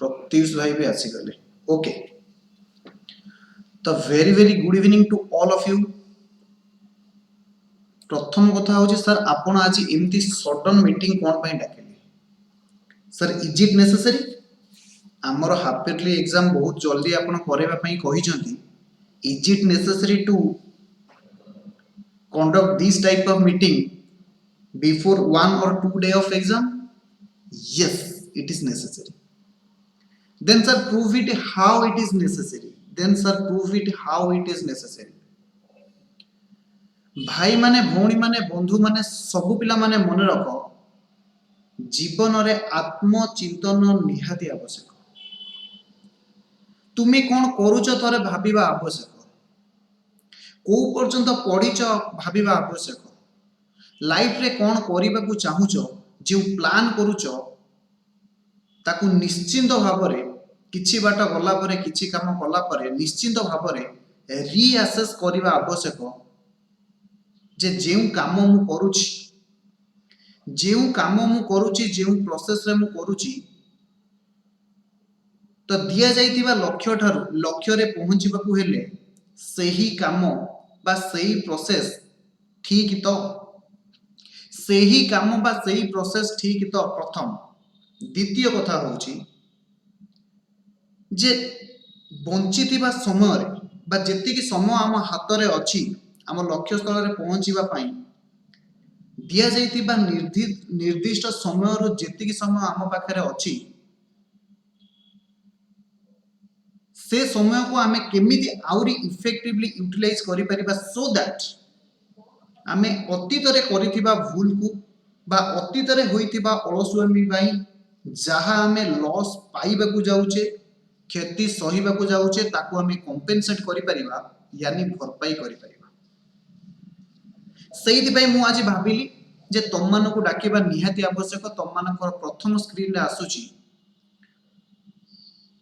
प्रत्युष भाई भी आसीगले ओके तो very very good evening to all of you प्रथम कथा हूँ सर आपण आज एमती सडन मीटिंग कौन पाई डाकिले सर इज इट नेसेसरी आमर हाफ इयरली एग्जाम बहुत जल्दी आपण करबा पई कहिसंती is it necessary to conduct this type of meeting before 1 or 2 day of exam? Yes, it is necessary. Then sir prove it how it is necessary. Then sir prove it how it is necessary. भाई माने भौणी माने बंधु माने सबु पिला माने मन रख जीवन रे आत्मचिंतन निहाती आवश्यक तुम्हें कौन करूच थरे भाबिबा आवश्यक को पर्यंत पढ़ीच भाबिबा आवश्यक लाइफ रे कौन करबा को चाहूच जो प्लान करूच ताकू निश्चिंत भाव किछि बाट गला परे किछि काम कला परे निश्चिंत भाव रीअसेस करबा आवश्यक जे जेउ काम मु करूची जेउ काम मु करूची जेउ प्रोसेस रे मु करूची तो दिया जाइतिबा लक्ष्य ठारू लक्ष्य रे पहुंचीबा को हेले सही काम बा सही प्रोसेस ठीक तो सही काम बा सही प्रोसेस ठीक तो प्रथम द्वितीय कथा होची जे बंचितिबा समय रे बा जेति कि समय आम हाथ रे अछि आम लक्ष्य स्थल रे पहुंचीबा पई दिया जाइतिबा निर्दिष्ट समय रो जेति कि समय आम पाखरे अछि से समय को आमे केमिति आउरी इफेक्टिवली यूटिलाइज करि परिबा सो दैट आमे अतीत रे करिथिबा भूल को बा अतीत रे होइथिबा अलसुआमी बाई जहा आमे लॉस पाइबा को जाउचे क्षति सहिबा को जाउचे ताको आमे कंपेंसेट करि परिबा यानी भरपाई करि परिबा सेहिति पई मु आज भाबिली जे तम मान को डाकिबा निहाती आवश्यक तम मानकर प्रथम स्क्रीन रे आसुची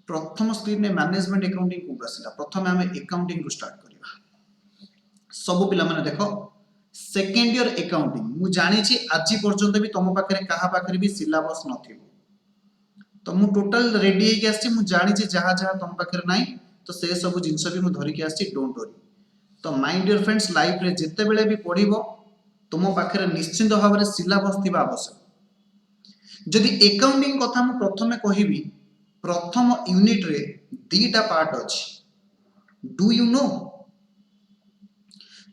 प्रथम स्क्रीन में मैनेजमेंट अकाउंटिंग को आसिला प्रथम आमे अकाउंटिंग को स्टार्ट करिबा सब पिला माने देखो सेकेंड ईयर अकाउंटिंग मु जानि छी आज पर्यंत भी तम पाखरे कहा पाखरे भी सिलेबस नथिबो तो मु टोटल रेडी हे के आछि मु जानि छी जहा जहा तम पाखरे नाही तो से सब जिंस भी मु धरि के आछि डोंट वरी तो माय डियर फ्रेंड्स लाइफ रे जेते बेले भी पढिबो तुम पाखरे निश्चित भाव रे सिलेबस थिबा आवश्यक जदि अकाउंटिंग कथा मु प्रथमे कहिबी प्रथम यूनिट रे दीटा पार्ट अछि डू यू नो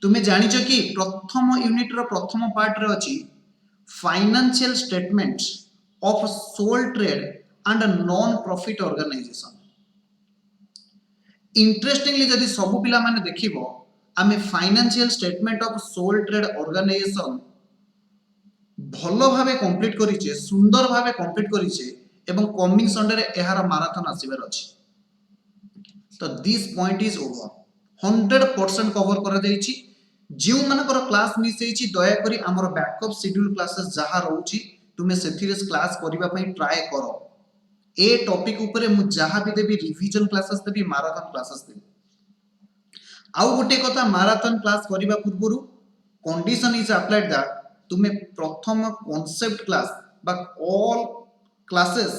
तुम्हें जानिଛ कि प्रथम यूनिट रो प्रथम पार्ट रे अछि financial statements of sole trade and non profit organization interestingly जदि सब पिला माने देखिबो आमे financial statement of sole trade organization भलो भाबे कंप्लीट करिचे सुंदर भाबे कंप्लीट करिचे एवं कमिंग संडे रे एहार मैराथन आसीबार अछि तो this point is over 100% cover करा जाईची जिउ मानकर क्लास मिस हेची दया करी हमर बैकअप शेड्यूल क्लासेस जहा रहउची तुमे सेथिरे क्लास करिबा पई ट्राई करो ए टॉपिक ऊपर मु जहा भी देबी रिवीजन क्लासेस देबी मैराथन क्लासेस देबी आउ गोटे कथा मैराथन क्लास करिबा पूर्वरु कंडीशन इज अप्लाइड दैट तुमे प्रथम कांसेप्ट क्लास बा all classes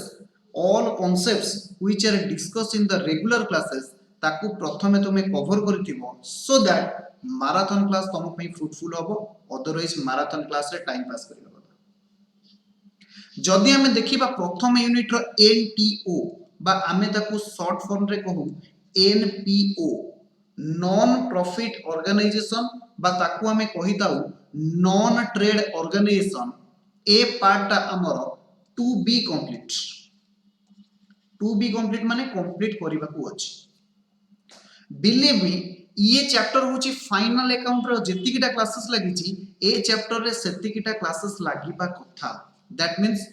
all concepts which are discussed in the regular classes ताकू प्रथमे तुमे कवर करथिबो सो दैट मैराथन क्लास तम पई फ्रूटफुल होबो अदरवाइज मैराथन क्लास रे टाइम पास करिबो जदि हमें देखिबा प्रथम यूनिट रो एनटीओ बा हमें ताकू शॉर्ट फॉर्म रे कहू एनपीओ नॉन प्रॉफिट ऑर्गेनाइजेशन बा ताकू हमें कहिताऊ नॉन ट्रेड ऑर्गेनाइजेशन ए पार्ट हमर टू बी कंप्लीट माने कंप्लीट करिबा को अछि बिलीव मी ये चैप्टर होची फाइनल अकाउंट रो जेतिकिटा क्लासेस लागिची ए चैप्टर रे सेतिकिटा क्लासेस लागिबा कथा दैट मींस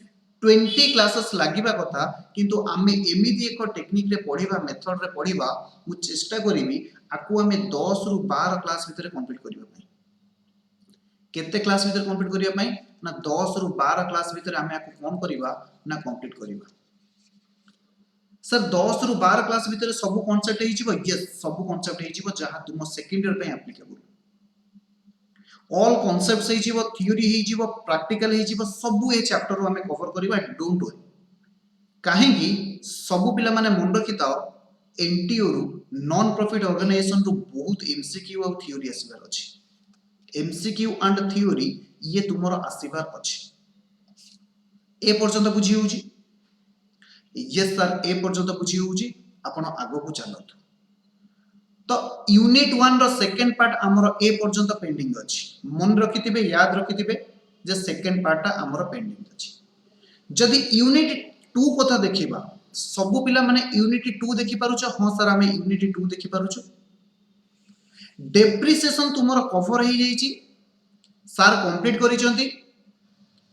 20 क्लासेस लागिबा कथा किंतु आमे एमिति एक टेक्निक रे पढिबा मेथड रे पढिबा मु चेष्टा करिवि आकु आमे 10 रु 12 क्लास भीतर कंप्लीट करिबा पई केते क्लास भीतर कंप्लीट करिबा पई ना 10 रु 12 क्लास भीतर आमे आकु कोन करिबा ना कंप्लीट करिबा सर 10 रु 12 क्लास भीतर सब कांसेप्ट हे जिवो यस सब कांसेप्ट हे जिवो जहा तुम सेकंड ईयर पे एप्लीकेबल ऑल कांसेप्ट्स हे जिवो थ्योरी हे जिवो प्रैक्टिकल हे जिवो सब ए चैप्टर रो हमें कवर करिबा डोंट वरी कहीं सब पिला माने मन रखिथाओ एनटीओ रु नॉन प्रॉफिट ऑर्गेनाइजेशन रु बहुत एमसीक्यू और थ्योरी आसीबार अछि एमसीक्यू एंड थ्योरी ये तुमरो आसीबार अछि ए पर्यंत बुझी होउची यस सर ए पर्यंत बुझी होउची आपण आगो को चलत तो यूनिट 1 रो सेकंड पार्ट हमरो ए पर्यंत पेंडिंग अछि मन रखिथिबे याद रखिथिबे जे सेकंड पार्ट हमरो पेंडिंग अछि जदि यूनिट 2 कथा देखिबा सब पिला माने यूनिट 2 देखि पारुछ हां सर हमें यूनिट 2 देखि पारुछ डेप्रिसिएशन तुमरो कवर हे जाईची सर कंप्लीट करिसंती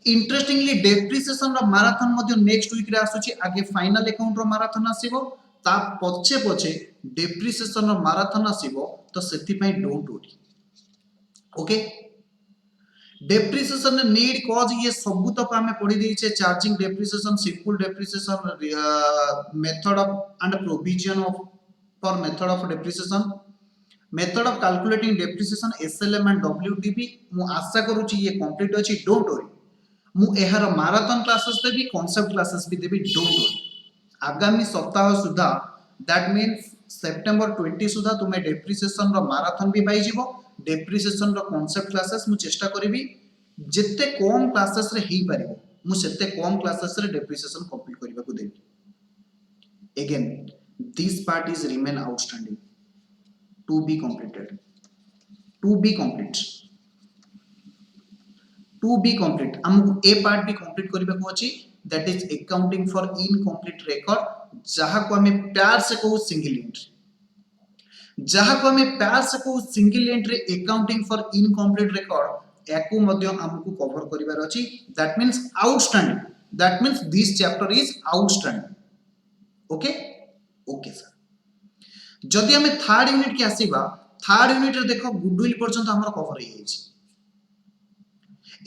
इंटरेस्टिंगली डेप्रिसिएशन रो मैराथन मध्ये नेक्स्ट वीक रे आसुची आगे फाइनल अकाउंट रो मैराथन आसीबो ता पछे पछे डेप्रिसिएशन रो मैराथन आसीबो तो सेति पई don't worry okay depreciation need cause ये सब तक हमें पढ़ी देछे charging depreciation simple depreciation method of and provision of for method of depreciation method of calculating depreciation SLM and WDP मु आशा करूची ये कंप्लीट अछि डोंट वरी मु एहार मैराथन क्लासेस देबी कांसेप्ट क्लासेस भी देबी डोंट वरी आगामी सप्ताह सुधा दैट मीन्स सेप्टेम्बर 20 सुधा तुम्हें डेप्रिसिएशन रो मैराथन भी पाई जिवो डेप्रिसिएशन रो कांसेप्ट क्लासेस मु चेष्टा करिवि जेते कम क्लासेस रे ही परिबो मु सेते कम क्लासेस रे डेप्रिसिएशन कंप्लीट करिबा को देबी again this part is remain outstanding to be completed to be complete to be complete हमको ए पार्ट भी कंप्लीट करबा को अछि that is accounting for incomplete record जहां को हमें प्यार से कहू सिंगल एंट्री जहां को हमें प्यार से कहू single entry accounting for incomplete record याकू मध्य हमको कवर करिवार अछि that means outstanding that means this chapter is outstanding okay okay sir जदि हमें थर्ड यूनिट के आसीबा थर्ड यूनिट रे देखो गुडविल पर्यंत हमर कवर हे जाइछि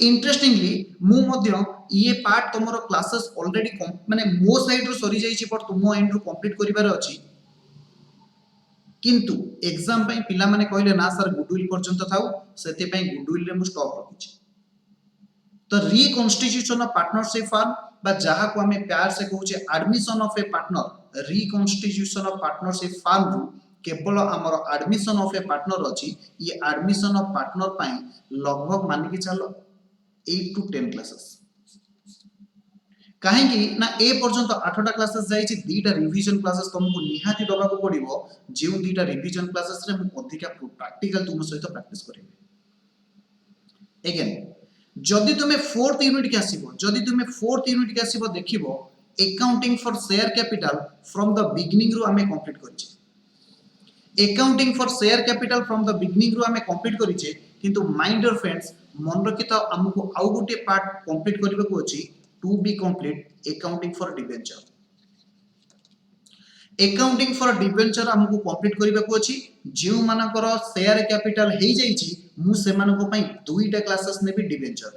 इंटरेस्टिंगली मु मध्य ये पार्ट तुमरो क्लासेस ऑलरेडी माने मो साइड रो सरी जाइछि पर तुमो एंड रो कंप्लीट करिवार अछि किंतु एग्जाम पई पिला माने कहले ना सर गुडविल पर्यंत थाउ सेते पई गुडविल रे मु स्टॉप रखिछि तो रिकंस्टिट्यूशन ऑफ पार्टनरशिप फर्म बा जहां को हमें प्यार से कहूचे admission of a partner reconstitution of partnership firm रु केवल हमर एडमिशन ऑफ ए पार्टनर अछि ये एडमिशन ऑफ पार्टनर पई लगभग मान के चलो 8 to 10 क्लासेस कहीं ना ए पर्यंत 8टा क्लासेस जाइछि दीटा रिवीजन क्लासेस तुमको निहाती दबा को पड़िबो जे दीटा रिवीजन क्लासेस रे मु अधिका प्रैक्टिकल तुम सहित प्रैक्टिस करिवे अगेन जदि तुमे फोर्थ यूनिट के आसीबो जदि तुमे फोर्थ यूनिट के आसीबो देखिबो accounting for share capital from the beginning रु हमें कंप्लीट करिछि accounting for share capital from the beginning रु हमें कंप्लीट करिछि किंतु माय डियर फ्रेंड्स मन रखिता हमको आउ गोटे पार्ट कंप्लीट करबा को अछि to be complete accounting for debenture accounting for debenture हमको कंप्लीट करबा को अछि जेउ मानकर शेयर कैपिटल हे जाइछि मु से मानको पई दुईटा क्लासेस नेबी डिबेंचर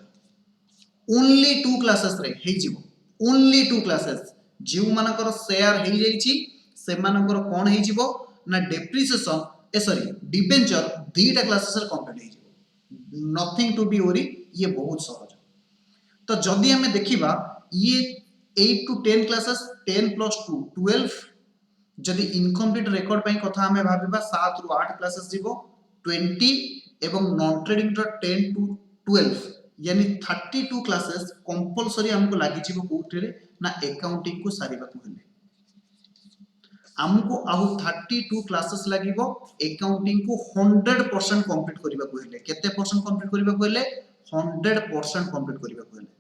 ओनली टू क्लासेस रे हे जिवो ओनली टू क्लासेस जेउ मानकर शेयर हे जाइछि से मानकर कोन हे जिवो ना डेप्रिसिएशन सॉरी डिबेंचर दुईटा क्लासेस रे कंप्लीट हे जिवो नथिंग टू बी वरी ये बहुत सहज तो जदि हमें देखिबा ये 8 to 10 क्लासेस 10 plus 2 12 जदि इनकम्प्लीट रिकॉर्ड पई कथा हमें भाबिबा 7 रु 8 क्लासेस जीवो 20 एवं नॉन ट्रेडिंग रो 10 to 12 यानी 32 क्लासेस कंपलसरी हमको लागि जीवो कोठरे ना अकाउंटिंग को सारीबा को हेले हमको आउ 32 क्लासेस लागिबो अकाउंटिंग को 100% कंप्लीट करिबा को हेले केते परसेंट कंप्लीट करिबा को हेले 100% कंप्लीट करिबा को हेले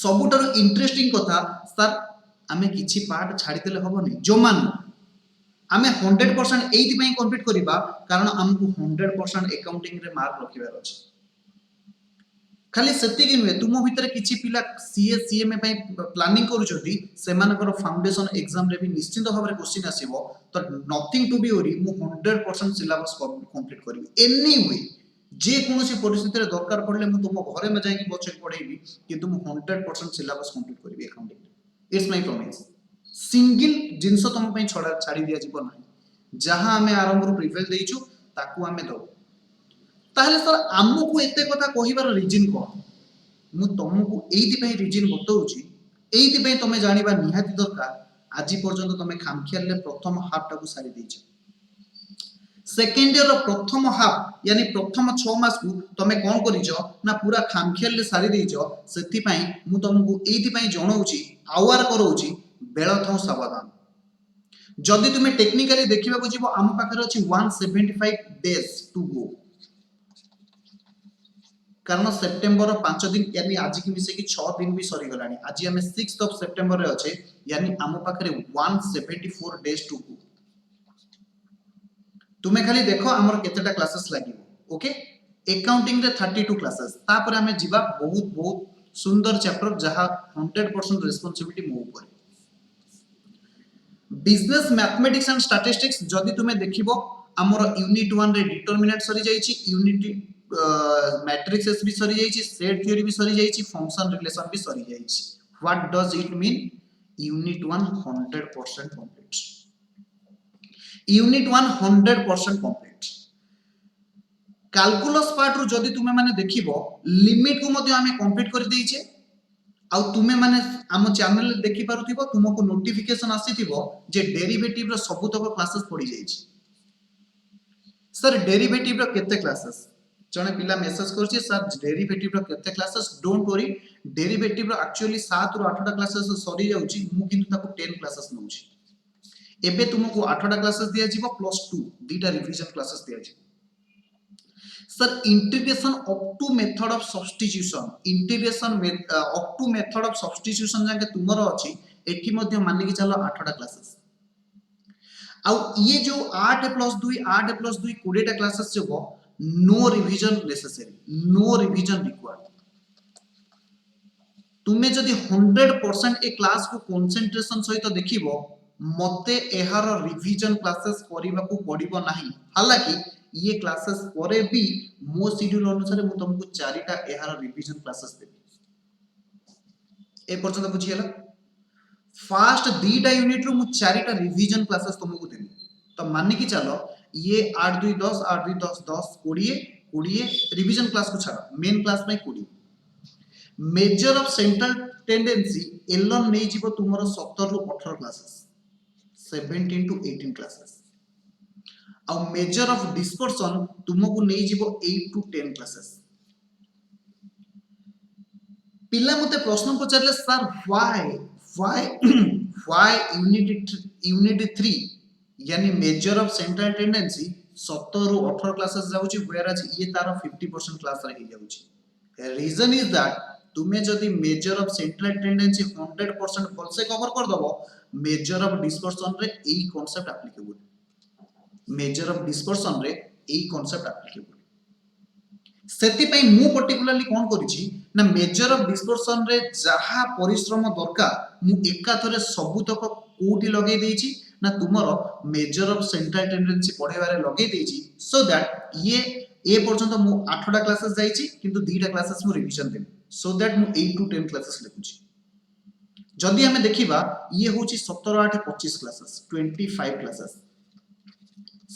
सबुटारो इंटरेस्टिंग कथा सर आमे किछि पार्ट छाडी देले हबनी जोमान आमे 100% एइति पई कंप्लीट करिबा कारण हमकु 100% अकाउंटिंग रे मार्क रखिबार अछि खाली सेति कि नुए तुम भितर किछि पिला सीए सीएमए पई प्लानिंग करू जदी सेमानकर फाउंडेशन एग्जाम रे भी निश्चित भाबरे क्वेश्चन आसीबो तो नथिंग टू बी वरी मु 100% सिलेबस कंप्लीट करिवि एनीवे जे कोनोसी परिस्थिति रे दरकार पड़ले मु तुम घरे में जाई कि बच्चे पढेबी किंतु मु 100% सिलेबस कंप्लीट करिवि accounting it's my promise single जिंस तुम पई छाडी दिया जीव नाही जहां हमें आरंभ रो प्रिपेयर देइछु ताकू हमें दो ताहले सर हमकु एते कथा कहिबार रीजन कोन मु तुमको एइति पई रीजन बतौची एइति तुम जानिबा निहाती दरकार आज पर्यंत तुम खामखियाल प्रथम हाफ टाकू सारी देछ सेकेंड ईयर प्रथम हाफ यानी प्रथम 6 मास को तुम कौन करिजो ना पूरा खामखियाल सारी देइजो सेति पई मु तुमको एइति पई जणाउची आवर करौची बेଳ थाउ सावधान जदि तुम टेक्निकली देखिबा को जीवो आम पाखरे अछि 175 डेज टू गो कारण सेप्टेम्बर 5 दिन यानी आज की मिसे की 6 दिन भी सरी गलानी आज हमें 6th ऑफ सेप्टेम्बर रे अछि यानी आम पाखरे 174 डेज टू गो तुम्हें खाली देखो हमर केतेटा क्लासेस लागिवो ओके अकाउंटिंग रे 32 क्लासेस तापर हमें जीवा बहुत बहुत सुंदर चैप्टर जहां 100% रिस्पांसिबिलिटी मो ऊपर बिजनेस मैथमेटिक्स एंड स्टैटिस्टिक्स जदि तुम्हें देखिबो हमर यूनिट 1 रे डिटरमिनेंट सरी जाईची यूनिट मैट्रिक्सेस भी सरी जाईची सेट थ्योरी भी सरी जाईची फंक्शन रिलेशन भी सरी जाईची what does it mean unit 1 100% complete unit 1 100% complete calculus part रो जदि तुमे माने देखिबो लिमिट को मध्ये हमें कंप्लीट कर देइछे आ तुमे माने हम चैनल रे देखि पारुथिबो तुमको नोटिफिकेशन आसीथिबो जे डेरिवेटिव रो सबुतक क्लासेस पड़ी जाईछी सर डेरिवेटिव रो केते क्लासेस जने पिला मेसेज करछि सर डेरिवेटिव रो केते क्लासेस डोंट वरी डेरिवेटिव रो एक्चुअली 7 रो 8 टा क्लासेस सरी जाउची मु किंतु ताको 10 क्लासेस नउची एबे तुमको 8 टा क्लासेस दिया जीवो +2 दीटा रिवीजन क्लासेस दिया जीवो sir integration up to method of substitution integration up to method of substitution जाके तुमरो अछि एठी मध्ये माने कि चलो 8 टा क्लासेस आ ये जो 8 + 2 8 + 2 20 टा क्लासेस जेबो no revision necessary no revision required तुमे जदि 100% ए क्लास को कंसंट्रेशन सहित देखिबो मते एहार रिवीजन क्लासेस करिबा को पड़िबो नाही हालांकि ये क्लासेस परे भी मो शेड्यूल अनुसार मु तुमको चारिटा एहार रिवीजन क्लासेस देबी ए पर्यंत बुझियला फर्स्ट दीटा यूनिट रो मु चारिटा रिवीजन क्लासेस तुमको देबी तो माने कि चलो ये 8 2 10 8 2 10 10 20 20 रिवीजन क्लास को छाड़ मेन क्लास में 20 मेजर ऑफ सेंट्रल टेंडेंसी एलन नै जीवो तुमरो 17 रो 18 क्लासेस 17 to 18 क्लासेस आ मेजर ऑफ डिस्पर्शन तुमको नै जीवो 8 to 10 क्लासेस पिला मते प्रश्न पचारले सर व्हाई यूनिट 3 यानी मेजर ऑफ सेंट्रल टेंडेंसी 17 रो 18 क्लासेस जाउची वेयर आज ये तारो 50% क्लास रही जाउची रीजन इज दैट तुमे जदि measure of central tendency 100% full से कवर कर दबो मेजर ऑफ डिस्पर्शन रे एई concept applicable measure of dispersion रे एई कांसेप्ट एप्लीकेबल सेति पई मु पर्टिकुलरली कोन करिछि ना मेजर ऑफ डिस्पर्शन रे जहा परिश्रम दरकार मु एका थरे सबुतक कोठी लगे देछि ना तुमरो मेजर ऑफ सेंट्रल टेंडेंसी पढेबारे लगे देछि सो दैट ये ए पर्यंत मु 8 टा क्लासेस जाईछि किंतु 2 टा क्लासेस मु रिवीजन देबी सो दैट मु 8 to 10 क्लासेस लेकुछि जदि हमें देखिबा ये होछि 17 8 25 क्लासेस 25 क्लासेस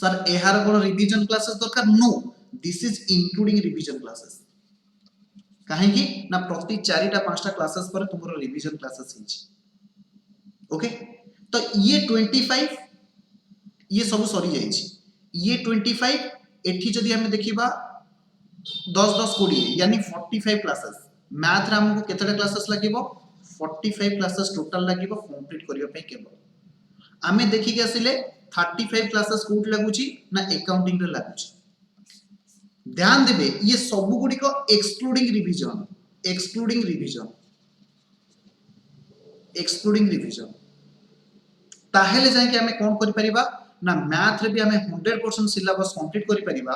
सर एहार कोन रिवीजन क्लासेस दरकार no this is including revision classes काहे कि ना प्रति 4 टा 5 टा क्लासेस पर तुमरो रिवीजन क्लासेस हिछि ओके तो ये 25 ये सब सरी जाइछि ये 25 एठी जदि हमें देखिबा 10 10 20 यानी 45 क्लासेस मैथ रे हमको केतेटा क्लासेस लागिबो 45 क्लासेस टोटल लागिबो कंप्लीट करियो पे केवल आमे देखि के आसिले 35 क्लासेस कोट लागुची ना अकाउंटिंग रे लागुची ध्यान देबे ये सब गुडी को एक्सक्लूडिंग रिवीजन ताहेले जाय कि हमें कोन करि परिबा ना मैथ रे भी हमें 100% सिलेबस कंप्लीट करि परिबा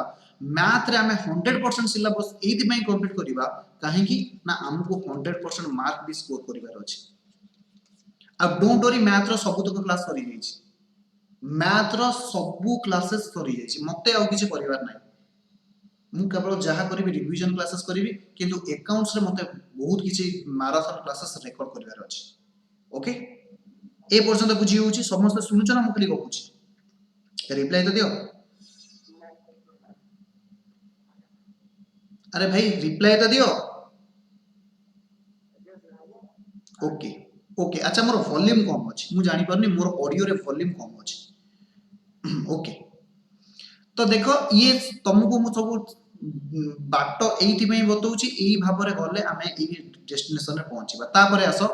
मैथ रे हमें 100% सिलेबस एथि में कंप्लीट करिबा काहे कि ना हमको 100% मार्क भी स्कोर करिवार अछि अब डोंट वरी मैथ रो सब तक क्लास सरी जाइछि मैथ रो सब क्लासेस सरी जाइछि मते आ किछ करिवार नै मु केवल जहा करिवि रिवीजन क्लासेस करिवि किंतु अकाउंट्स रे मते बहुत किछि मैराथन क्लासेस रेकॉर्ड करिवार अछि ओके ए पर्यंत बुझी होउछि समस्त सुनुछ ना मु खाली कहूछि रिप्लाई तो दियो अरे भाई रिप्लाई तो दियो ओके ओके अच्छा मोर वॉल्यूम कम अछि मु जानि परनी मोर ऑडियो रे वॉल्यूम कम अछि ओके तो देख ये तुमको मु सब बाट एइथि पई बतौछि एई भाबरे गले आमे एई डेस्टिनेशन रे पहुंचीबा तापरे आसो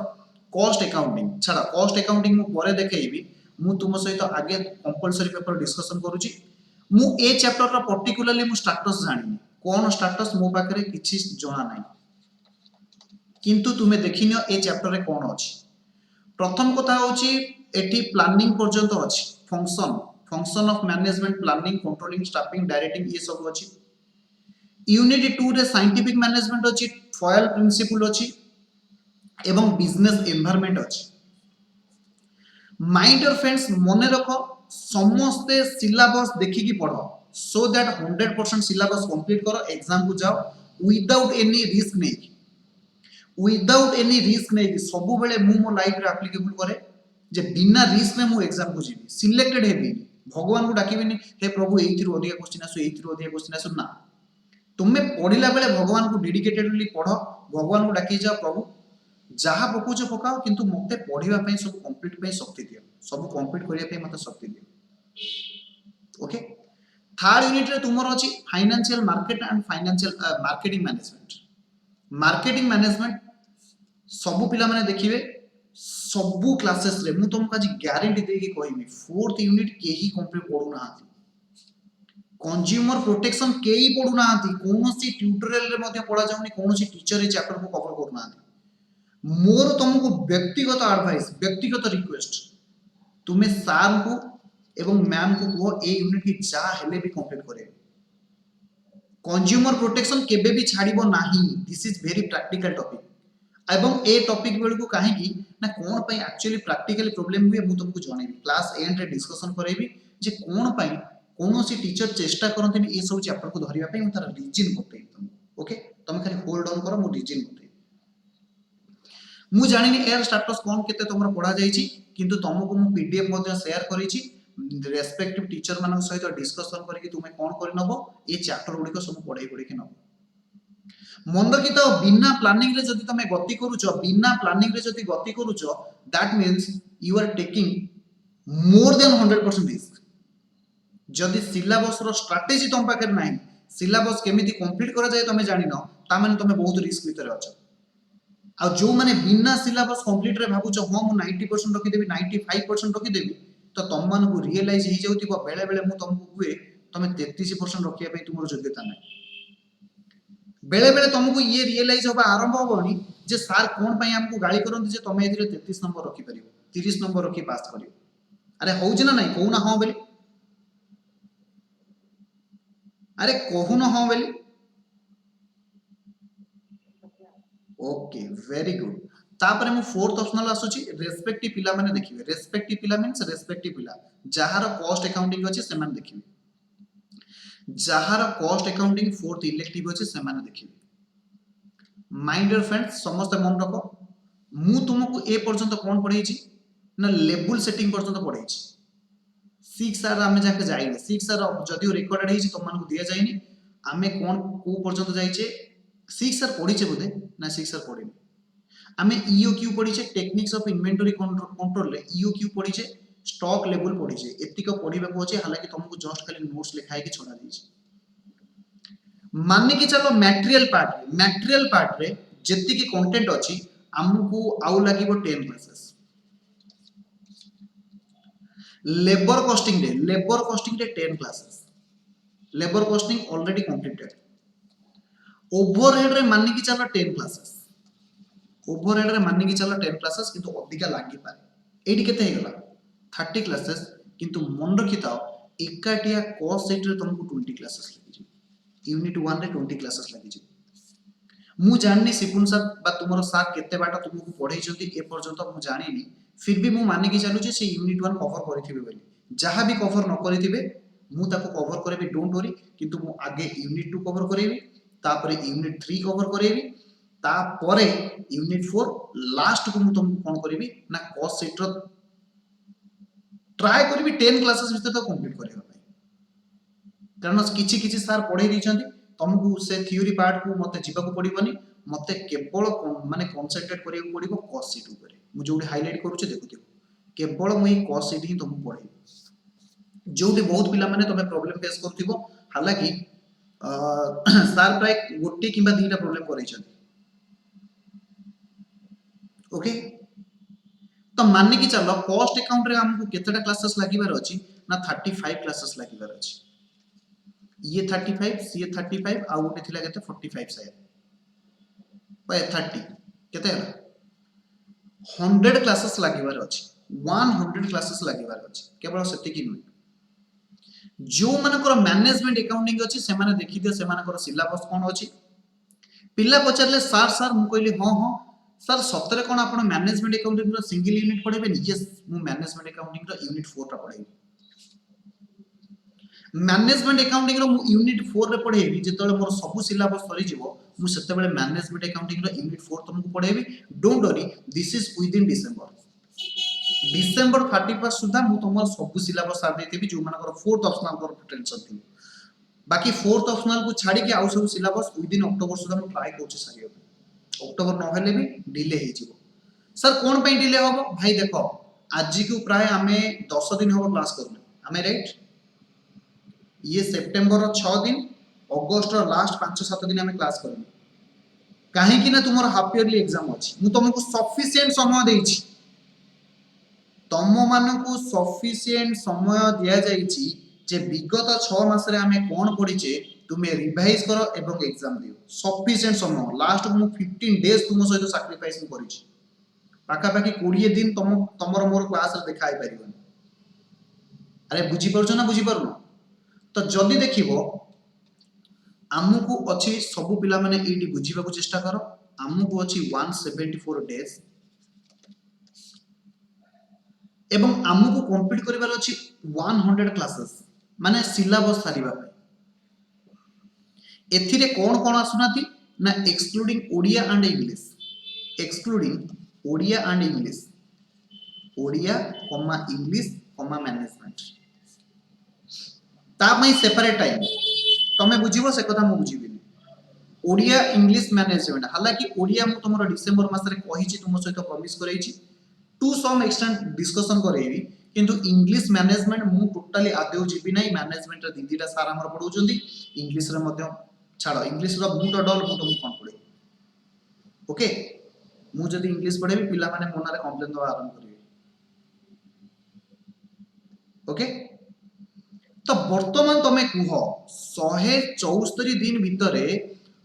कॉस्ट अकाउंटिंग छाड़ा कॉस्ट अकाउंटिंग मु परे देखैबी मु तुम सहित आगे कंपलसरी पेपर डिस्कशन करूछि मु ए चैप्टर रा पर्टिकुलरली मु स्टेटस जानिनी कोन स्टेटस मो पाखरे किछि जणा नाही किंतु तुमे देखिनियो ए चैप्टर रे कोन अछि प्रथम कथा होची एटी प्लानिंग पर्यंत अछि function function of management planning controlling staffing directing ये सब अछि यूनिट 2 रे साइंटिफिक मैनेजमेंट अछि फॉयल प्रिंसिपल अछि एवं बिजनेस एनवायरनमेंट अछि माय डियर फ्रेंड्स मने रखो समस्ते सिलेबस देखि की पढ़ो सो दैट 100% सिलेबस कंप्लीट करो एग्जाम को जाओ विदाउट एनी रिस्क नहीं सब बेले मु मो लाइफ रे एप्लीकेबल करे जे बिना रिस्क में मु एग्जाम को जीवी सिलेक्टेड हेबी भगवान को डाकिबिनी हे प्रभु एइथिरो अधिक क्वेश्चन आसु एइथिरो अधिक क्वेश्चन आसु ना तुमे पढ़िला बेले भगवान को डेडिकेटेडली पढ़ो भगवान को डाकी जाओ प्रभु जहा पकोच पकाओ किंतु मते पढ़िबा पई सब कंप्लीट पई शक्ति दियो सब कंप्लीट करिया पई मते शक्ति दियो ओके थर्ड यूनिट रे तुमर अछि financial market and financial marketing management सब पिला माने देखिबे सबु क्लासेस रे मु तुमको आज गारंटी देके कहबी फोर्थ यूनिट केही कंप्लीट पढु नाहांती कंज्यूमर प्रोटेक्शन केही पढु नाहांती कोनोसी ट्यूटोरियल रे मध्ये पढा जाउनी कोनोसी टीचर ए चैप्टर को कवर करू नाहांती मोर तुमको व्यक्तिगत एडवाइस व्यक्तिगत रिक्वेस्ट तुमे सर को एवं मैम को कहो ए यूनिट की जा हेले भी कंप्लीट करे कंज्यूमर प्रोटेक्शन केबे भी छाड़िबो नाही this is very practical topic एवं ए टॉपिक बेल को काहे की ना कोन पई एक्चुअली प्रैक्टिकली प्रॉब्लम हुए मु तुमको जणेबी क्लास एंड रे डिस्कशन करेबी जे कोन पई कोनोसी टीचर चेष्टा करथि ए सब चैप्टर को धरिया पई मु तार रीजन बतै तुमको ओके तुम खाली होल्ड ऑन करो मु रीजन बतै मु जानिनी एयर स्टेटस कोन केते तुमरा पढा जाईची किंतु तुमको मु पीडीएफ मध्ये शेयर करिची रेस्पेक्टिव टीचर मानक सहित डिस्कशन करके तुमे कोन करि नबो ए चैप्टर गुडी को सब पढाई के नबो मन रखी तो बिना प्लानिंग रे जदि तमे गति करूछ बिना प्लानिंग रे जदि गति करूछ that means you are taking more than 100% risk जदि सिलेबस रो स्ट्रेटजी तुम पाकर नाही सिलेबस केमिति कंप्लीट करा जाय तमे जानि न ता माने तमे बहुत रिस्क भीतर अछ आ जो माने बिना सिलेबस कंप्लीट रे भाबुछ हां मु 90% रखि देबी 95% रखि देबी तो तुम मान को रियलाइज हो जाउतिबो बेले बेले मु तुमको हुए तमे 33% रखिया पई तुमरो योग्यता नाही बेले बेले तुमको ये रियलाइज होबा आरंभ होबनी जे सर कोन पई हमको गाली करंती जे तमे एथिरे 33 नंबर रखि परिबो 30 नंबर रखि पास करियो अरे होउछ ना नहीं कहू ना हां बेली अरे कहू ना हां बेली ओके वेरी गुड तापरे मु फोर्थ ऑप्शनल आसुची रेस्पेक्टिव पिला माने देखिबे रेस्पेक्टिव पिला मींस रेस्पेक्टिव पिला जहार कॉस्ट अकाउंटिंग अछि से माने देखिबे जहार कॉस्ट अकाउंटिंग फोर्थ इलेक्टिव अछि से माने देखिबे माय डियर फ्रेंड्स समस्त मन रखो मु तुमको ए पर्यंत कोन पढाइची ना लेवल सेटिंग पर्यंत पढाइची 6 आर आमे जाके जाइने 6 आर जदियो रिकॉर्डेड हेची तुम मानको दिया जाइनी आमे कोन को पर्यंत जाइचे 6 आर पढिचे बोधे ना 6 आर पढिनी आमे ईओक्यू पढिचे टेक्निक्स ऑफ इन्वेंटरी कंट्रोल रे ईओक्यू पढिचे स्टॉक लेवल पढिचे एतिक पढिबा को अछि हालांकि तुमको जस्ट खाली नोट्स लिखाय के छोड़ा दीची मानने की चलो मटेरियल पार्ट रे जति की कंटेंट अछि हमको आउ लागिबो 10 क्लासेस लेबर कॉस्टिंग रे 10 classes labour costing already completed overhead रे मानने की चलो 10 क्लासेस ओवरहेड रे मानने की चलो 10 क्लासेस किंतु अधिका लागि पारे एडी केते हेगला 30 क्लासेस किंतु मन रखिताओ एकाटिया कॉस्ट सेट रे तुमको 20 क्लासेस लागि यूनिट 1 रे 20 क्लासेस लागि मु जाननी सिपुन सर बा तुमरो साथ केते बाटा तुमको पढाई जंती ए पर्यंत मु जानिनी फिर भी मु माने की चलु जे से यूनिट 1 कवर करिथिबे बोली जहां भी कवर न करिथिबे मु ताको कवर करेबी डोंट वरी किंतु मु आगे यूनिट 2 कवर करेबी तापरे यूनिट 3 कवर करेबी तापरे यूनिट 4 लास्ट को मु तुमको कोन करेबी ना कॉस्ट सेट रो ट्राई करेबी 10 क्लासेस भीतर तो कंप्लीट करियो कारण किछि किछि सर पढाई दिछंती तुमको से थ्योरी पार्ट को मते जीवा को पड़िबनी मते केवल माने कंसंट्रेट करियो पड़िबो कॉस्ट शीट ऊपर मु जो हाइलाइट करूचे देखुथिबो केवल मु कॉस्ट शीट ही तुमको पढ़ेबी जोटी बहुत पिला माने तमे प्रॉब्लम फेस करथिबो हालांकि सार प्राय गोटे किंबा दीटा प्रॉब्लम करैछन ओके तो मानने की चलो कॉस्ट अकाउंट रे हमको केतेटा क्लासेस लागिबार अछि ना 35 क्लासेस लागिबार अछि ये 35 सीए 35 आ गोटे थिला केते 45 शायद बाय 30 केते हला 100 क्लासेस लागिबार अछि 100 क्लासेस लागिबार अछि केवल सेति की नुय जो मानकर मैनेजमेंट अकाउंटिंग अछि से माने देखि दियो से मानकर सिलेबस कोन अछि पिला पचारले सार सार मु कहली हां हां सर सतरे कोन आपण मैनेजमेंट अकाउंटिंग रो सिंगल यूनिट पढेबे यस मु मैनेजमेंट अकाउंटिंग रो यूनिट 4 टा पढेबी मैनेजमेंट अकाउंटिंग रो यूनिट 4 रे पढेबी जेतले मोर सब सिलेबस सरी जिवो मु सेते बेले मैनेजमेंट अकाउंटिंग रो यूनिट 4 तुमको पढेबी don't worry this is within December 31 सुधा मु तमर सब सिलेबस सार देतेबी जो मानकर फोर्थ ऑप्शनल पर टेंशन थी बाकी फोर्थ ऑप्शनल को छाड़ी के आउ सब सिलेबस विद इन अक्टोबर सुधा मु ट्राई करछि सारियो अक्टोबर न हेले भी डिले हे जिवो सर कोन पे डिले होबो भाई देखो आज को प्राय हमें 10 दिन होबो क्लास करने हमें राइट ये सेप्टेम्बर 6 दिन अगस्त लास्ट 5-7 दिन हमें क्लास करनी कहीं कि ना तुमर हाफ इयरली एग्जाम अछि मु तुमको सफिशिएंट समय देछि तम मानकु सफिशिएंट समय दिया जाइछि जे विगत 6 मास रे हमें कोन पढिचे तुमे रिवाइज करो एवं एग्जाम दियो सफिशिएंट समय लास्ट मु 15 डेज तुम सहित सैक्रिफाइस करिछि पाका पाकी 20 दिन तमर मोर क्लास रे देखाई परिबन अरे बुझी परछो ना बुझी परनो तो जदि देखिबो आमुको अछि सब पिला माने एटी बुझीबा को चेष्टा करो आमुको अछि 174 डेज एवं आमुको कंप्लीट करिवार अछि 100 क्लासेस माने सिलेबस सारिबा एथिरे कोन कोन आसुनाती ना excluding Odia and English Odia comma English comma management ता पई सेपरेट टाइम तमे बुझिबो से कथा मु बुझिबिनी ओडिया इंग्लिश मैनेजमेंट हालांकि ओडिया मु तुमरो डिसेंबर मास रे कहिछि तुम सहित प्रॉमिस करैछि टू सम एक्सटेंट डिस्कशन करेबी किंतु इंग्लिश मैनेजमेंट मु टोटली आदेउ जिबि नै मैनेजमेंट रे दीदीटा सार हमर पढौचंदी इंग्लिश रे मध्य छाड़ो इंग्लिश रो बुट डल मु तुम कोन पढे ओके मु जदी इंग्लिश पढेबी पिला माने मोना रे कंप्लेन दवा आरंभ करिवे ओके तो वर्तमान तमे कुह 174 दिन भितरे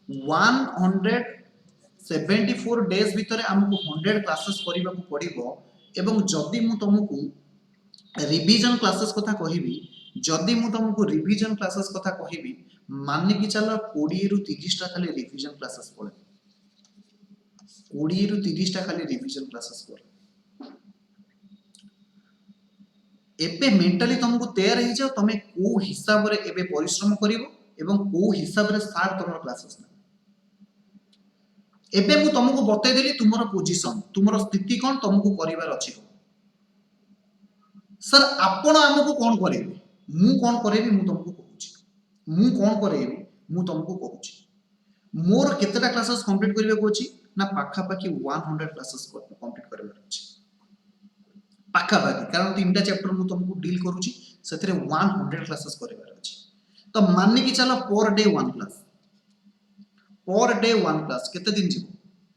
174 डेज भितरे हमको 100 क्लासेस करिबा को पड़िबो एवं जदि मु तुमको रिवीजन क्लासेस कथा कहिबी जदि मु तुमको रिवीजन क्लासेस कथा कहिबी मानने की चलो 20 रु 30 टा खाली रिवीजन क्लासेस पड़े 20 रु 30 टा खाली रिवीजन क्लासेस पड़े एबे मेंटली तुमको तैयार हो जाओ तमे को हिसाब रे एबे परिश्रम करिवो एवं को हिसाब रे सार तुमर क्लासेस ना एबे मु तुमको बतै देली तुमर पोजीशन तुमर स्थिति कोन तुमको करिवार अछि सर आपण हमको कोन करेबे मु कोन करेबी मु तुमको कहूची मु कोन करेबी मु तुमको कहूची मोर केतेटा क्लासेस कंप्लीट करिवे को अछि ना पाखा पाखी 100 क्लासेस कंप्लीट करिवार अछि पाखा पाखी कारण तीनटा चैप्टर मु तुमको डील करूची सेतरे 100 क्लासेस करिवार अछि तो मानने की चलो पर डे 1 क्लास केते दिन जीवो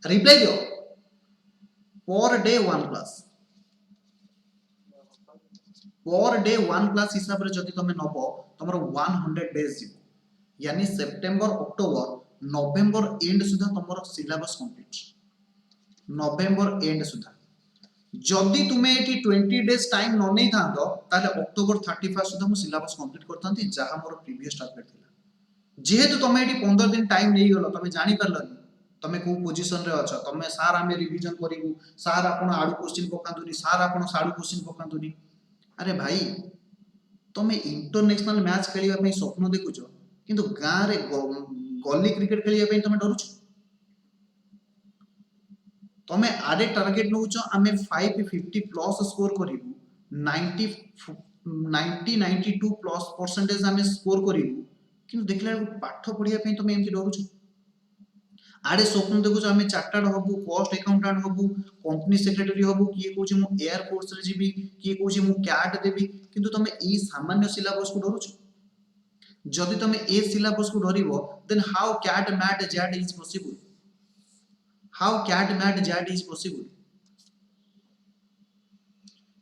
रिप्लाई दियो पर डे 1 क्लास हिसाब रे जदि तमे नबो तमरो 100 डेज जीवो यानी सितंबर अक्टोबर नवंबर एंड सुधा तमरो सिलेबस कंप्लीट नवंबर एंड सुधा जदि तुमे एटी 20 डेज टाइम न नै थांतो ताले अक्टोबर 31 सुधा मु सिलेबस कंप्लीट करथांती जहा मोर प्रीवियस टारगेट थिला जेहेतु तुमे एटी 15 दिन टाइम नै गेलो तुमे जानि परलनी तमे को पोजीशन रे अछ तमे सार आमे रिवीजन करिवु सार आपण आडू क्वेश्चन पकांतुनी सार आपण साडू क्वेश्चन पकांतुनी अरे भाई तमे इंटरनेशनल मैच खेलिया पई स्वप्न देखुछो किंतु गां रे गली क्रिकेट खेलिया पई तमे डरुछो तमे आडे टारगेट नउछो आमे 550 प्लस स्कोर करिवु 92 प्लस परसेंटेज आमे स्कोर करिवु किंतु देखला पाठ पढिया पई तमे एमति डरुछो आड़े स्वप्न देखुच आम चार्टार्ड हबू कॉस्ट अकाउंटेंट हबू कंपनी सेक्रेटरी हबू किए कौच मु एयर फोर्स रे जीवी किए कौच मु कैट देवी किंतु तुम ई सामान्य सिलेबस को डरुछ जदि तुम ए सिलेबस को डरिवो then how CAT MAT XAT is possible how CAT MAT XAT is possible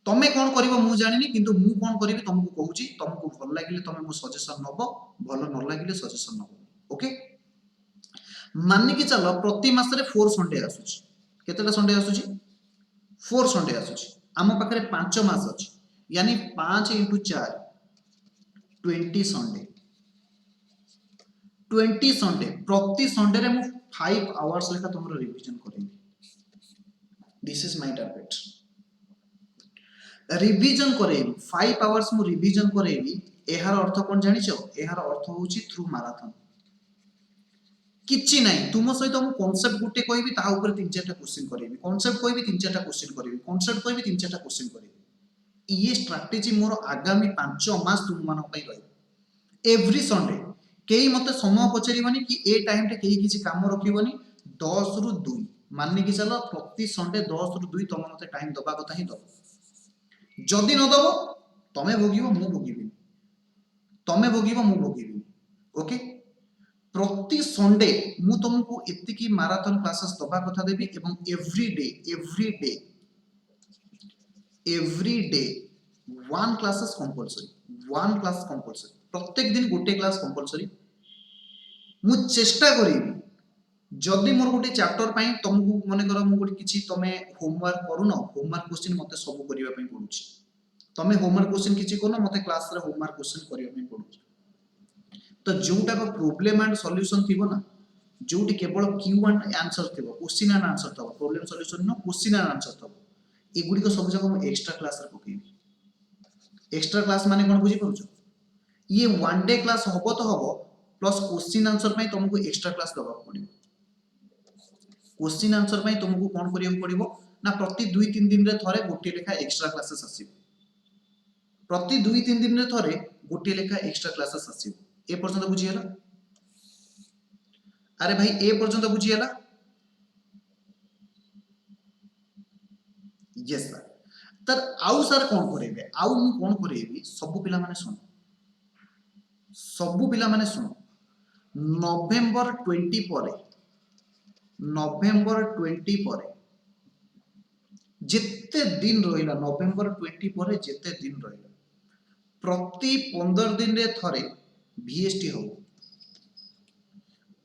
तमे कौन करिवो मु जानिनी किंतु मु कौन करिवि तुमको कहूची तुमको भल लागिले तमे मो सजेशन नबो भल न लागिले सजेशन नबो ओके मानिकी चलो प्रति मासरे 4 संडे आसुची केतेटा संडे आसुची 4 संडे आसुची आम पाखरे 5 मास अछि यानी 5 into 4 20 संडे 20 संडे प्रति संडे रे मु 5 आवर्स लेखा तुमरो रिवीजन करेबी this is my target revision करेबी 5 आवर्स मु रिवीजन करेबी एहार अर्थ कोन जानिछो एहार अर्थ होउची थ्रू मैराथन किछि नाही तुम सहित मु कांसेप्ट गुटे कहबी ता ऊपर 3-4टा क्वेश्चन करेबी कांसेप्ट कहबी 3-4टा क्वेश्चन करेबी कांसेप्ट कहबी 3-4टा क्वेश्चन करेबी ये स्ट्रैटेजी मोर आगामी 5 मास तुम मान पई रही एवरी संडे केही मते समय पचरिबनी कि ए टाइम रे केही किछि काम रखिबनी 10 रु 2 मानने की चलो प्रति संडे 10 रु 2 तुम मते टाइम दबा कथा ही दो जदि न दबो तमे भोगिबो मु भोगिबी तमे भोगिबो मु भोगिबी ओके प्रति संडे मु तुमको एतिकी मैराथन क्लासेस दबा कथा देबी एवं every day one classes compulsory प्रत्येक दिन गोटे क्लास कंपलसरी मु चेष्टा करिबी जदि मोर गोटे चैप्टर पई तुमको मने करो मु गोटे किछि तमे होमवर्क करू न होमवर्क क्वेश्चन मते सब करिवा पई पडुछि तमे होमवर्क क्वेश्चन किछि कोन मते क्लास रे होमवर्क क्वेश्चन करिवा पई पडुछि तो जोटा को प्रॉब्लम एंड सॉल्यूशन थिबो ना जोटी केवल क्यू एंड आंसर थिबो क्वेश्चन एंड आंसर थिबो problem solution no question and answer थिबो एगुडी को सब जगह हम एक्स्ट्रा क्लास रे पकेबी एक्स्ट्रा क्लास माने कोन बुझी परुछ ये वन डे क्लास हबो तो हबो प्लस क्वेश्चन आंसर पई तुमको एक्स्ट्रा क्लास दबा पड़िबो क्वेश्चन आंसर पई तुमको कोन करियो पड़िबो ना प्रति 2-3 दिन रे थरे गोटे लेखा एक्स्ट्रा क्लासेस आसीबो प्रति 2-3 दिन रे थरे गोटे लेखा एक्स्ट्रा क्लासेस आसीबो ए पर्यंत बुझियला अरे भाई ए पर्यंत बुझियला यस सर तर आउ सर कोन करेबे आउ मु कोन करेबी सब पिला माने सुनो नवेम्बर 20 परे जेते दिन रहिला नवेम्बर 20 परे जेते दिन रहिला प्रति 15 दिन रे थरे VST हो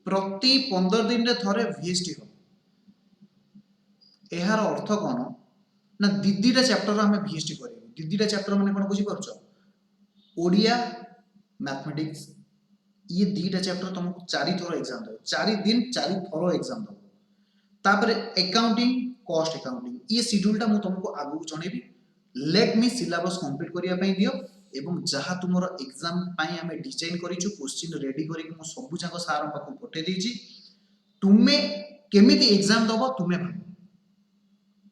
प्रति 15 दिन रे थरे VST हो एहार अर्थ कोन ना दीदीटा चैप्टर हमें VST करियो दीदीटा चैप्टर माने कोन बुझी परछो ओडिया मैथमेटिक्स ये दीटा चैप्टर तुमको 4 थरो एग्जाम दो 4 दिन 4 थरो एग्जाम दो तापर अकाउंटिंग कॉस्ट अकाउंटिंग ये शेड्यूलटा मु तुमको आगु जणेबी लेट मी सिलेबस कंप्लीट करिया पई दियो एवं जहाँ तुमर एग्जाम पाई आमे डिजाइन करिछु क्वेश्चन रेडी करी मु सब जाको सार पाखु पठे देछि तुमे केमिति एग्जाम दबो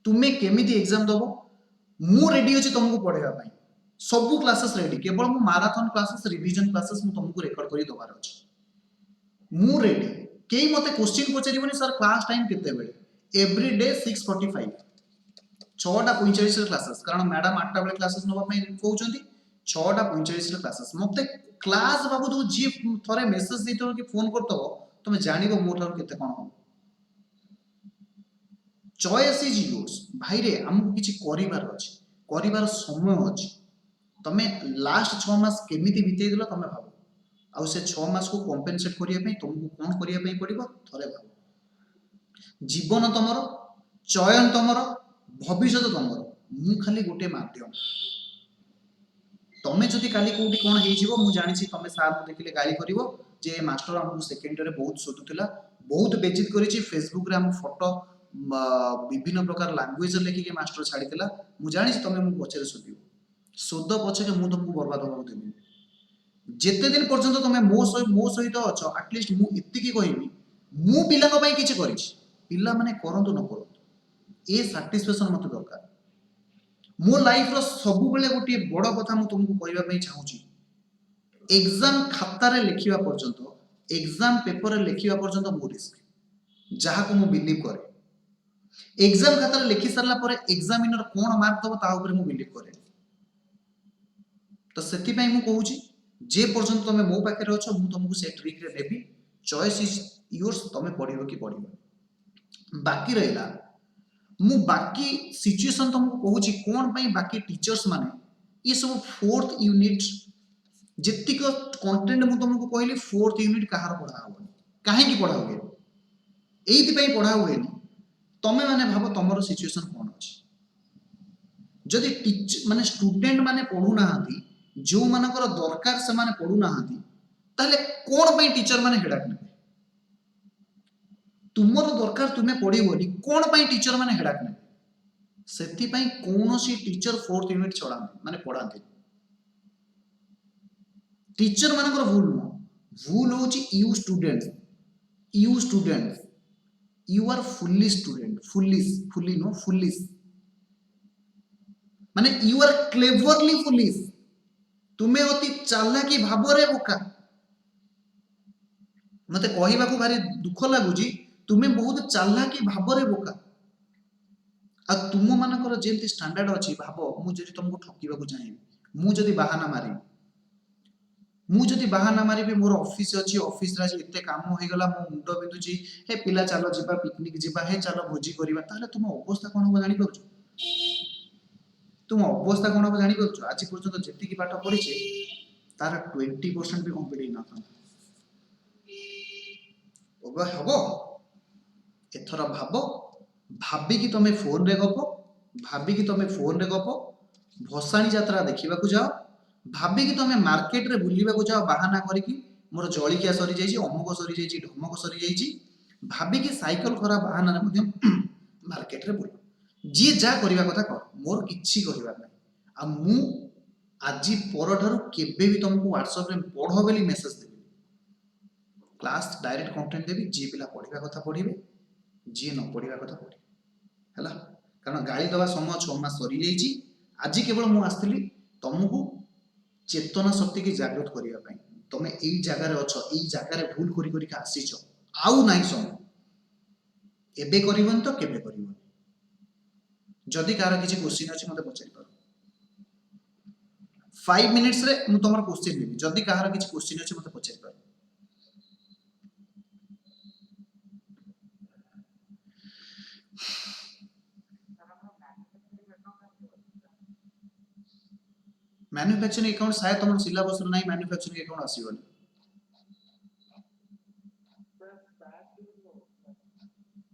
तुमे केमिति एग्जाम दबो मु रेडी अछि तुमको पढेबा पई सब क्लासेस रेडी केवल मु मैराथन क्लासेस रिवीजन क्लासेस मु तुमको रिकॉर्ड करी दबार अछि मु रेडी केई मते क्वेश्चन पचरिबनी सर क्लास टाइम केते बेले एवरी डे 6:45 6:45 क्लासेस कारण मैडम 8टा बेले क्लासेस नबा पई कहउचंती 6:45 क्लासेस मते क्लास बाबू तो जी थरे मेसेज देतो कि फोन करतो तुम जानिबो मोटर केते कोन हो चॉइस इज योर्स भाई रे हमको किछि करिवार समय अछि तमे लास्ट 6 मास केमिति बितेइ दिलो तमे भाबो आ से 6 मास को कंपेंसेट करिया पई तुमको कोन करिया पई पड़िबो थरे भाबो जीवन तमरो चयन तमरो भविष्य तमरो मु खाली गोटे माध्यम तमे जदि काली कोठी कोन हेइ जीवो मु जानि छी तमे सार को देखिले गाली करिवो जे मास्टर हमहु सेकेंड रे बहुत सोदुतिला बहुत बेइज्जत करि छी फेसबुक रे हम फोटो विभिन्न प्रकार लैंग्वेज लेखि के मास्टर छाडितिला मु जानि छी तमे मु पछरे सोदियो सोद पछरे मु तुमको बर्बाद होबा देबी जेते दिन पर्यंत तमे मो सहित अछ एटलीस्ट मु इत्ति की कहिबी मु पिला को पई किछि करिछि पिला माने करंतु न करंतु ए सैटिस्फैक्शन मते दरकार मो लाइफ रो सब बेले गोटे बड़ कथा मु तुमको कहबा पई चाहूची एग्जाम खाता रे लिखिबा पर्यंत एग्जाम पेपर रे लिखिबा पर्यंत मो रिस्क जहाँ को मु बिलीव करे एग्जाम खातार लिखि सारला परे एग्जामिनर कोन मार्क दबो ता ऊपर मु बिलीव करे तो सेति पई मु कहूची जे पर्यंत तमे मो पाखे अछ मु तुमको से ट्रिक रे देबी चॉइस इज योर्स तमे पढिबो कि पढिबो बाकी रहला मु बाकी सिचुएशन तुमको कहूची कोन पई बाकी टीचर्स माने ये सब फोर्थ यूनिट जेतिक कंटेंट मु तुमको कहली फोर्थ यूनिट कहार पढ़ा हो काहे की पढ़ा हुए एइति पई पढ़ा हुए तमे माने भाबो तमरो सिचुएशन कोन अछि जदि टीचर माने स्टूडेंट माने पढु नाहंती जो मानकर दरकार से माने पढु नाहंती ताले कोन पई टीचर माने हेडाक नेबे तुमरो दरकार तुमे पढिबोनी कोन पई टीचर माने हेडाक नेबे सेति पई कोनोसी टीचर फोर्थ यूनिट छडा माने पढांती टीचर मानकर भूल होची you student you are fully student fully no foolish माने यू आर क्लेवरली फुल्लिश तुमे अति चालाकी भाबरे बोका मते कहिबा को भारी दुख लागुजी तुमे बहुत चालाकी भाबरे बोका आ तुम मानकर जेमती स्टैंडर्ड अछि भाबो मु जदि तुमको ठकीबा को चाहे मु जदि बहाना मारी मोर ऑफिस अछि ऑफिस रा एते काम हो गला मो मुंडो बिंदुची हे पिला चलो जिबा पिकनिक जिबा हे चलो भोजी करिबा ताले तुम अवस्था कोन हो जानि परछु तुम अवस्था कोन हो जानि परछु आज पर्यंत जेति की पाठ पढिछे तार 20% भी कंप्लीट न था ओबा हबो एथरा भाबी कि तमे फोन रे गप भसाणी यात्रा देखिबा को जाओ भाबी कि तमे मार्केट रे बुलिबा को जाओ बहाना करिकी मोर जळिकिया सरी जाईची अमुक सरी जाईची ढमक सरी जाईची भाबी कि साइकिल खराब बहाना रे मध्यम मार्केट रे बुल जी जा करिबा कथा कर मोर किछि करिबा नै आ मु आजी परठारु केबे भी तुमको व्हाट्सएप रे पढो बेली मेसेज देबी क्लास डायरेक्ट कंटेंट देबी जी पिला पढिबा कथा पढिबे जी न पढिबा कथा पढिबे हला कारण गाड़ी दवा समय 6 मास सरी जाईची आजी केवल मु आस्थिली तुमको चेतना शक्ति की जागृत करिया पई तमे एई जगह रे अछ एई जगह रे भूल करी करी का आसीछ आउ नाही समय एबे करिवन तो केबे करिवन जदि कार किछि क्वेश्चन अछि मते पचारि पारो 5 मिनिट्स रे मु तमर क्वेश्चन देबी जदि कार किछि क्वेश्चन अछि मते पचारि पारो मैन्युफैक्चरिंग अकाउंट शायद तुम सिलेबस रे नाही मैन्युफैक्चरिंग अकाउंट आसीबनी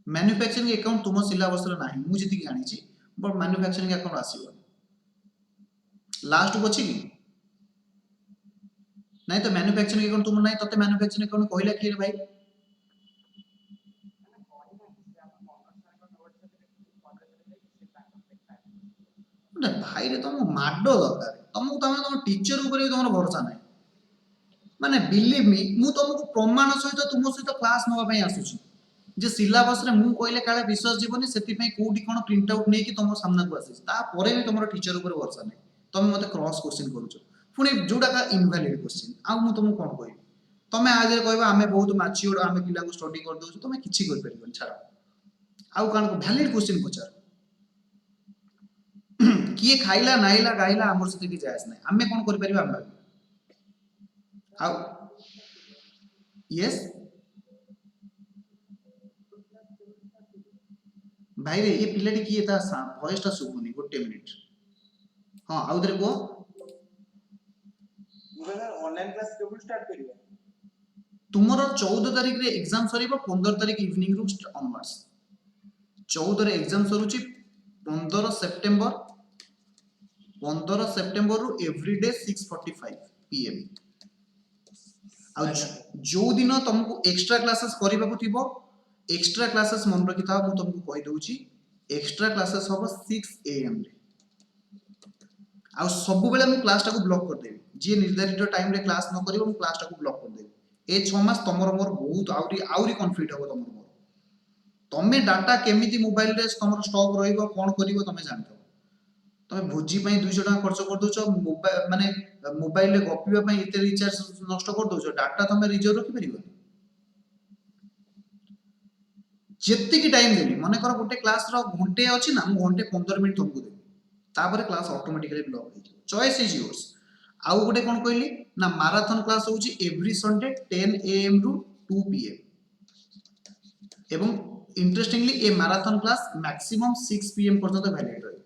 मैन्युफैक्चरिंग अकाउंट तुम सिलेबस रे नाही मु जति जानि छी बट मैन्युफैक्चरिंग अकाउंट आसीबनी लास्ट को अछि कि नहीं तो मैन्युफैक्चरिंग अकाउंट तुम नहीं तते मैन्युफैक्चरिंग अकाउंट कहला कि रे भाई ना भाई रे तुम माडो दरकार तुमको तुम टीचर ऊपर तुम भरोसा नहीं माने बिलीव मी मु तुमको प्रमाण सहित तुम सहित क्लास नवा पई आसुची जे सिलेबस रे मु कहले काले विश्वास जीवनी सेति पई कोडी कोन प्रिंट आउट नै कि तुम सामना को आसी ता परे भी तुमरो टीचर ऊपर भरोसा नहीं तुम मते क्रॉस क्वेश्चन करूछ पुनी जोडा का इनवैलिड क्वेश्चन आ मु तुमको कोन कहबी तमे आज रे कहबा हमें बहुत मैच्योर्ड हमें पिला को स्टडी कर दोछ तमे किछि कर परिबन छाड़ आउ कान को वैलिड क्वेश्चन पचार किए खाइला नाइला गाइला हमर से की जायस नै हमें कोन कर परिबा हम आउ यस भाई रे ये पिलाटी किए ता वॉइस ता सुबुनी गोटे मिनिट हां आउ दरे को ऑनलाइन क्लास केबल स्टार्ट करियो तुमरो 14 तारिख रे एग्जाम सरीबो 15 तारिख इवनिंग रु ऑनवर्ड्स 14 रे एग्जाम सरुची 15 सेप्टेम्बर रु एवरीडे 6:45 पीएम आ जो दिन तुमको एक्स्ट्रा क्लासेस करिबा को थिबो एक्स्ट्रा क्लासेस मन रखि था मु तुमको कहि दउची एक्स्ट्रा क्लासेस होबो 6 एएम रे आ सब बेले मु क्लास टा को ब्लॉक कर देबी जे निर्धारित टाइम रे क्लास न करिवो मु क्लास टा को ब्लॉक कर देबी ए 6 मास तमरो मोर बहुत आउरी कॉन्फ्लिक्ट होबो तमरो मोर तमे डाटा केमिति मोबाइल रे तमरो स्टॉक रहइबो कोन करिवो तमे जानतो तमे भोजी पई 200 टका खर्च कर दोछो मोबाइल माने मोबाइल रे गपिबा पई एते रिचार्ज नष्ट कर दोछो डाटा तमे रिजर्व रखि परिबो ଯେତିକି टाइम देबी मन कर गोटे क्लास रो घंटे अछि ना मु घंटे 15 मिनिट तुमको देबी तापर क्लास ऑटोमेटिकली ब्लॉक हो जाय चॉइस इज योर्स आउ गोटे कोन कहली ना मैराथन क्लास होची every Sunday 10 am to 2 pm एवं इंटरेस्टिंगली ए मैराथन क्लास मैक्सिमम 6 pm पर्यंत वैलिड रही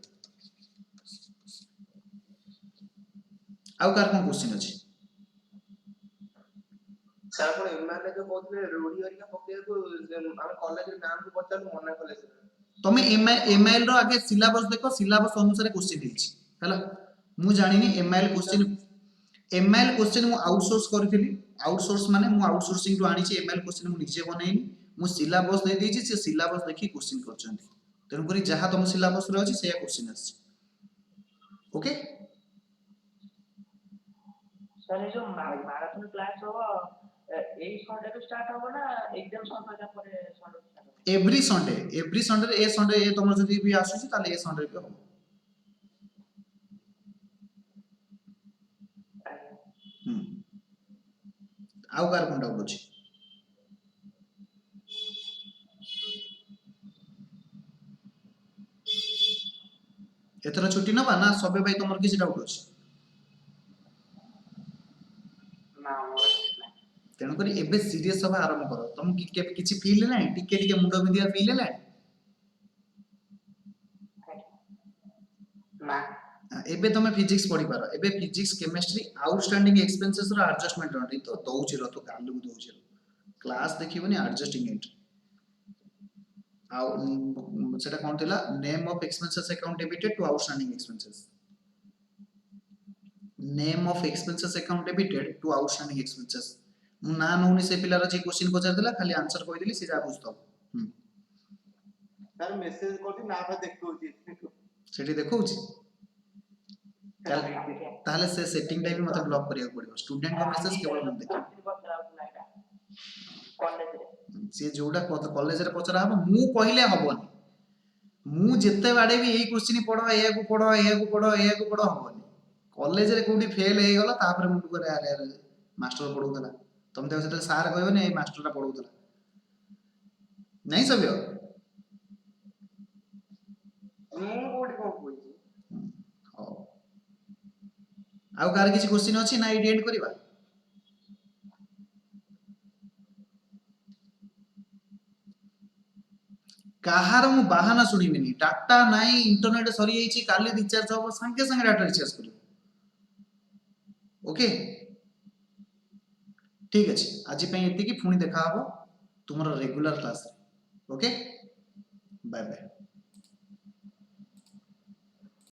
आउ कार कोन क्वेश्चन अछि सर को एमआर जो बोलते रूढ़ी हरिका पकेया को हम कॉलेज रे नाम को पचार मना कॉलेज तमे एमआईएल रो आगे सिलेबस देखो सिलेबस अनुसार क्वेश्चन देछि हला मु जानिनी एमआईएल क्वेश्चन मु आउटसोर्स करथिली आउटसोर्स माने मु आउटसोर्सिंग टू आनिछि एमआईएल क्वेश्चन मु निजे बनेइनी मु सिलेबस दे देछि से सिलेबस देखि क्वेश्चन करछन्ती तेनु करी जहा तुम सिलेबस रे अछि सेया क्वेश्चन आछि ओके सर ये जो मैराथन क्लास हो एई संडे को स्टार्ट हो ना एग्जाम संडे परे संडे स्टार्ट एवरी संडे ए संडे ए तुम जदी भी आसुछि ताले ए संडे पे हो आउ कार कोन डाउट अछि एथरा छुट्टी नबा ना सबे भाई तुमर किछि डाउट अछि ना तेणु करी एबे सीरियस हवा आरंभ करो तुम किछि फील नै टिके मुंडो बिंदिया फील नै ना एबे तुम फिजिक्स पढ़ी पारो एबे फिजिक्स केमिस्ट्री आउटस्टैंडिंग एक्सपेंसेस रो एडजस्टमेंट रही तो दउछि रो तो कालु दउछि क्लास देखिबनी एडजस्टिंग इट आउ सेटा कोन थिला name of expenses account debited to outstanding expenses name of expenses account debited to outstanding expenses मु ना नउनी से पिलार जे क्वेश्चन पचार देला खाली आंसर कहि देली से जा बुझतो सर मेसेज करती ना पे देखौची सेठी देखौची ताले से सेटिंग टाइम मते ब्लॉक करिया पड़ियो स्टूडेंट को मेसेज केवल हम देखि कॉलेज रे से जोडा कॉलेज रे पचरा हम मु कहिले हबनी मु जेते बाडे भी एई क्वेश्चन पढो एया को पढो एया को पढो एया को पढो हबनी कॉलेज रे कोडी फेल हे गला तापर मु करे अरे अरे मास्टर पढौतला तुम देव सेते सार कहबो नै मास्टर पढौतला नहीं सबियो ମୁଁ କୋଉଠି କଣ କହିଛି ହଉ ଆଉ कार किछि क्वेश्चन अछि ना एडी एंड करबा काहार मु बाहाना सुनिबिनी डाटा नाही इंटरनेट सरी जाईची काली रिचार्ज हो संगे संगे डाटा रिचार्ज करियो ओके ठीक अछि आज पई एति की पुणी देखा हबो तुमरो regular class okay bye bye